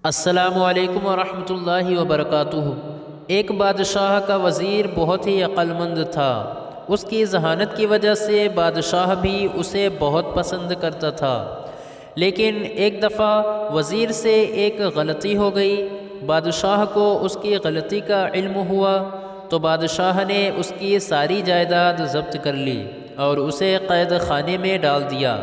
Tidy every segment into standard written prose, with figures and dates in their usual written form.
السلام علیکم ورحمۃ اللہ وبرکاتہ۔ ایک بادشاہ کا وزیر بہت ہی عقل مند تھا۔ اس کی ذہانت کی وجہ سے بادشاہ بھی اسے بہت پسند کرتا تھا، لیکن ایک دفعہ وزیر سے ایک غلطی ہو گئی۔ بادشاہ کو اس کی غلطی کا علم ہوا تو بادشاہ نے اس کی ساری جائیداد ضبط کر لی اور اسے قید خانے میں ڈال دیا۔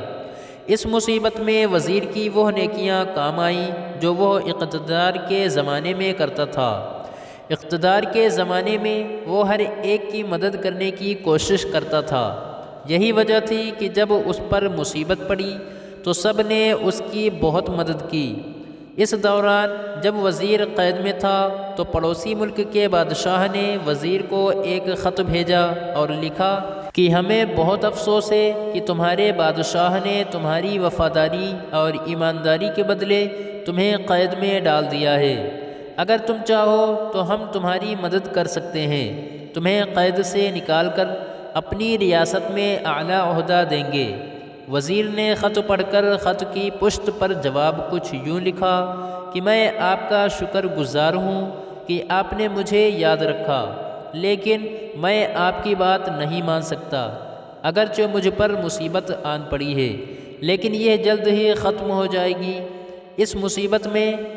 اس مصیبت میں وزیر کی وہ نیکیاں کام آئیں جو وہ اقتدار کے زمانے میں کرتا تھا۔ اقتدار کے زمانے میں وہ ہر ایک کی مدد کرنے کی کوشش کرتا تھا۔ یہی وجہ تھی کہ جب اس پر مصیبت پڑی تو سب نے اس کی بہت مدد کی۔ اس دوران جب وزیر قید میں تھا تو پڑوسی ملک کے بادشاہ نے وزیر کو ایک خط بھیجا اور لکھا کہ ہمیں بہت افسوس ہے کہ تمہارے بادشاہ نے تمہاری وفاداری اور ایمانداری کے بدلے تمہیں قید میں ڈال دیا ہے۔ اگر تم چاہو تو ہم تمہاری مدد کر سکتے ہیں، تمہیں قید سے نکال کر اپنی ریاست میں اعلیٰ عہدہ دیں گے۔ وزیر نے خط پڑھ کر خط کی پشت پر جواب کچھ یوں لکھا کہ میں آپ کا شکر گزار ہوں کہ آپ نے مجھے یاد رکھا، لیکن میں آپ کی بات نہیں مان سکتا، اگرچہ مجھ پر مصیبت آن پڑی ہے، لیکن یہ جلد ہی ختم ہو جائے گی۔ اس مصیبت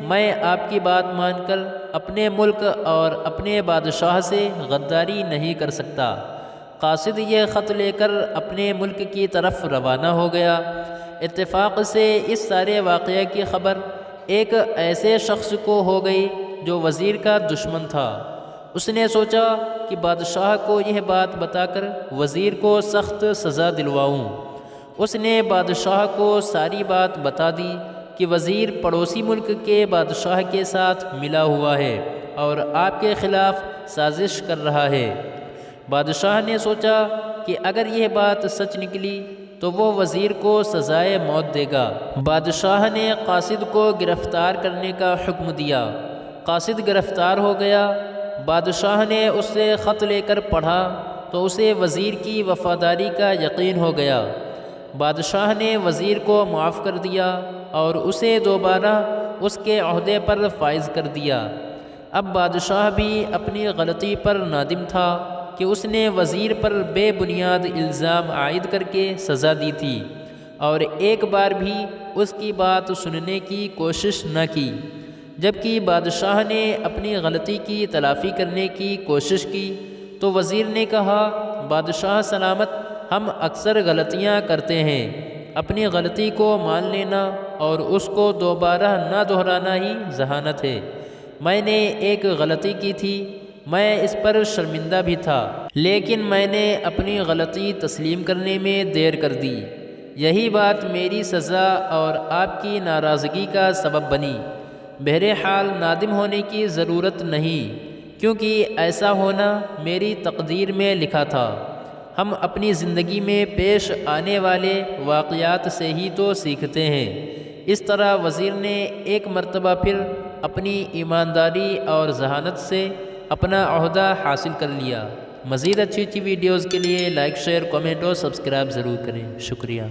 میں آپ کی بات مان کر اپنے ملک اور اپنے بادشاہ سے غداری نہیں کر سکتا۔ قاصد یہ خط لے کر اپنے ملک کی طرف روانہ ہو گیا۔ اتفاق سے اس سارے واقعے کی خبر ایک ایسے شخص کو ہو گئی جو وزیر کا دشمن تھا۔ اس نے سوچا کہ بادشاہ کو یہ بات بتا کر وزیر کو سخت سزا دلواؤں۔ اس نے بادشاہ کو ساری بات بتا دی کہ وزیر پڑوسی ملک کے بادشاہ کے ساتھ ملا ہوا ہے اور آپ کے خلاف سازش کر رہا ہے۔ بادشاہ نے سوچا کہ اگر یہ بات سچ نکلی تو وہ وزیر کو سزائے موت دے گا۔ بادشاہ نے قاصد کو گرفتار کرنے کا حکم دیا۔ قاصد گرفتار ہو گیا۔ بادشاہ نے اس سے خط لے کر پڑھا تو اسے وزیر کی وفاداری کا یقین ہو گیا۔ بادشاہ نے وزیر کو معاف کر دیا اور اسے دوبارہ اس کے عہدے پر فائز کر دیا۔ اب بادشاہ بھی اپنی غلطی پر نادم تھا کہ اس نے وزیر پر بے بنیاد الزام عائد کر کے سزا دی تھی اور ایک بار بھی اس کی بات سننے کی کوشش نہ کی۔ جبکہ بادشاہ نے اپنی غلطی کی تلافی کرنے کی کوشش کی تو وزیر نے کہا، بادشاہ سلامت، ہم اکثر غلطیاں کرتے ہیں، اپنی غلطی کو مان لینا اور اس کو دوبارہ نہ دہرانا ہی ذہانت ہے۔ میں نے ایک غلطی کی تھی، میں اس پر شرمندہ بھی تھا، لیکن میں نے اپنی غلطی تسلیم کرنے میں دیر کر دی۔ یہی بات میری سزا اور آپ کی ناراضگی کا سبب بنی۔ بہرحال نادم ہونے کی ضرورت نہیں، کیونکہ ایسا ہونا میری تقدیر میں لکھا تھا۔ ہم اپنی زندگی میں پیش آنے والے واقعات سے ہی تو سیکھتے ہیں۔ اس طرح وزیر نے ایک مرتبہ پھر اپنی ایمانداری اور ذہانت سے اپنا عہدہ حاصل کر لیا۔ مزید اچھی ویڈیوز کے لیے لائک، شیئر، کمنٹ اور سبسکرائب ضرور کریں۔ شکریہ۔